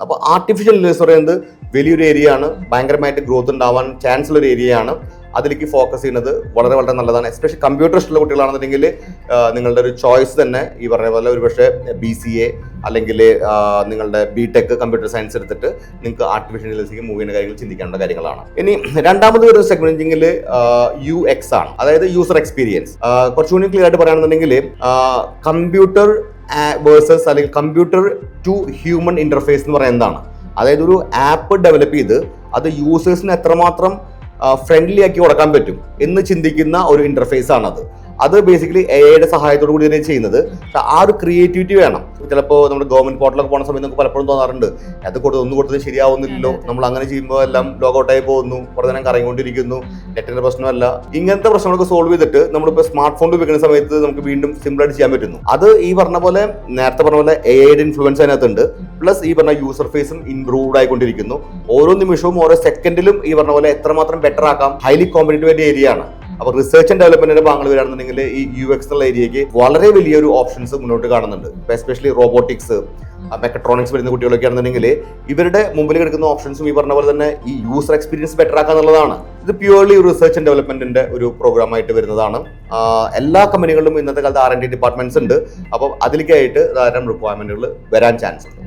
അപ്പോൾ artificial intelligence പറയുന്നത് വലിയൊരു ഏരിയ ആണ്, ഭയങ്കരമായിട്ട് ഗ്രോത്ത് ഉണ്ടാവാൻ ചാൻസ് ഉള്ള ഒരു ഏരിയ ആണ്. അതിലേക്ക് ഫോക്കസ് ചെയ്യുന്നത് വളരെ വളരെ നല്ലതാണ്. എസ്പെഷ്യലി കമ്പ്യൂട്ടർ ഇഷ്ടമുള്ള കുട്ടികളാണെന്നുണ്ടെങ്കിൽ നിങ്ങളുടെ ഒരു ചോയ്സ് തന്നെ ഈ പറഞ്ഞ പോലെ ഒരു പക്ഷേ BCA അല്ലെങ്കിൽ നിങ്ങളുടെ BTech കമ്പ്യൂട്ടർ സയൻസ് എടുത്തിട്ട് നിങ്ങൾക്ക് ആർട്ടിഫിഷ്യൽ ഇന്റലിജൻസിലേക്ക് മൂവ് ചെയ്യുന്ന കാര്യങ്ങൾ ചിന്തിക്കേണ്ട കാര്യങ്ങളാണ്. ഇനി രണ്ടാമത് ഒരു സെഗ്മെന്റിങ്ങിൽ UX ആണ്, അതായത് യൂസർ എക്സ്പീരിയൻസ്. കുറച്ചുകൂടി ക്ലിയർ ആയിട്ട് പറയുകയാണെന്നുണ്ടെങ്കിൽ കമ്പ്യൂട്ടർ വേഴ്സസ് അല്ലെങ്കിൽ കമ്പ്യൂട്ടർ ടു ഹ്യൂമൻ ഇന്റർഫേസ് എന്ന് പറയുന്നത് എന്താണ്? അതായത് ഒരു ആപ്പ് ഡെവലപ്പ് ചെയ്ത് അത് യൂസേഴ്സിന് എത്രമാത്രം ഫ്രണ്ട്ലി ആക്കി കൊടുക്കാൻ പറ്റും എന്ന് ചിന്തിക്കുന്ന ഒരു ഇന്റർഫേസ് ആണത്. അത് ബേസിക്കലി AI സഹായത്തോടു കൂടി തന്നെ ചെയ്യുന്നത്. ആ ഒരു ക്രിയേറ്റിവിറ്റി വേണം. ചിലപ്പോൾ നമ്മുടെ ഗവൺമെന്റ് പോർട്ടലൊക്കെ പോകുന്ന സമയത്ത് നമുക്ക് പലപ്പോഴും തോന്നാറുണ്ട്, അത് ഒന്നും കൊടുത്തത് ശരിയാവുന്നില്ലല്ലോ, നമ്മൾ അങ്ങനെ ചെയ്യുമ്പോൾ എല്ലാം ലോഗൗട്ടായി പോകുന്നു, കുറേ നേരം കറങ്ങിക്കൊണ്ടിരിക്കുന്നു, നെറ്റിന്റെ പ്രശ്നമല്ല. ഇങ്ങനത്തെ പ്രശ്നങ്ങളൊക്കെ സോൾവ് ചെയ്തിട്ട് നമ്മളിപ്പോൾ സ്മാർട്ട് ഫോൺ ഉപയോഗിക്കുന്ന സമയത്ത് നമുക്ക് വീണ്ടും സിമ്പിളായിട്ട് ചെയ്യാൻ പറ്റുന്നു. അത് ഈ പറഞ്ഞ പോലെ നേരത്തെ പറഞ്ഞ പോലെ AI ഇൻഫ്ലുവൻസ് അതിനകത്തുണ്ട്. പ്ലസ് ഈ പറഞ്ഞ യൂസർ ഫേസും ഇംപ്രൂവ്ഡ് ആയിക്കൊണ്ടിരിക്കുന്നു. ഓരോ നിമിഷവും ഓരോ സെക്കൻഡിലും ഈ പറഞ്ഞ പോലെ എത്രമാത്രം ബെറ്റർ ആക്കാം ഹൈലി കോമ്പറ്റീവ് ഏരിയ ആണ്. അപ്പോൾ റിസർച്ച് ആൻഡ് ഡെവലപ്മെന്റിന്റെ ഭാഗങ്ങൾ വരികയാണെന്നുണ്ടെങ്കിൽ ഈ UX എന്നുള്ള ഏരിയയ്ക്ക് വളരെ വലിയൊരു ഓപ്ഷൻസ് മുന്നോട്ട് കാണുന്നുണ്ട്. എസ്പെഷ്യലി റോബോട്ടിക്സ്, മെക്കട്രോണിക്സ് വരുന്ന കുട്ടികളൊക്കെ ആണെന്നുണ്ടെങ്കിൽ ഇവരുടെ മുമ്പിൽ കിടക്കുന്ന ഓപ്ഷൻസും ഈ പറഞ്ഞ പോലെ തന്നെ ഈ യൂസർ എക്സ്പീരിയൻസ് ബെറ്റർ ആക്കുക എന്നുള്ളതാണ്. ഇത് പ്യൂർലി റിസർച്ച് ആൻഡ് ഡെവലപ്മെന്റിന്റെ ഒരു പ്രോഗ്രാം ആയിട്ട് വരുന്നതാണ്. എല്ലാ കമ്പനികളിലും ഇന്നത്തെ കാലത്ത് R&D ഡിപ്പാർട്ട്മെന്റ്സ് ഉണ്ട്. അപ്പോൾ അതിലേക്കായിട്ട് ധാരാളം റിക്വയർമെന്റുകൾ വരാൻ ചാൻസ് ഉണ്ട്.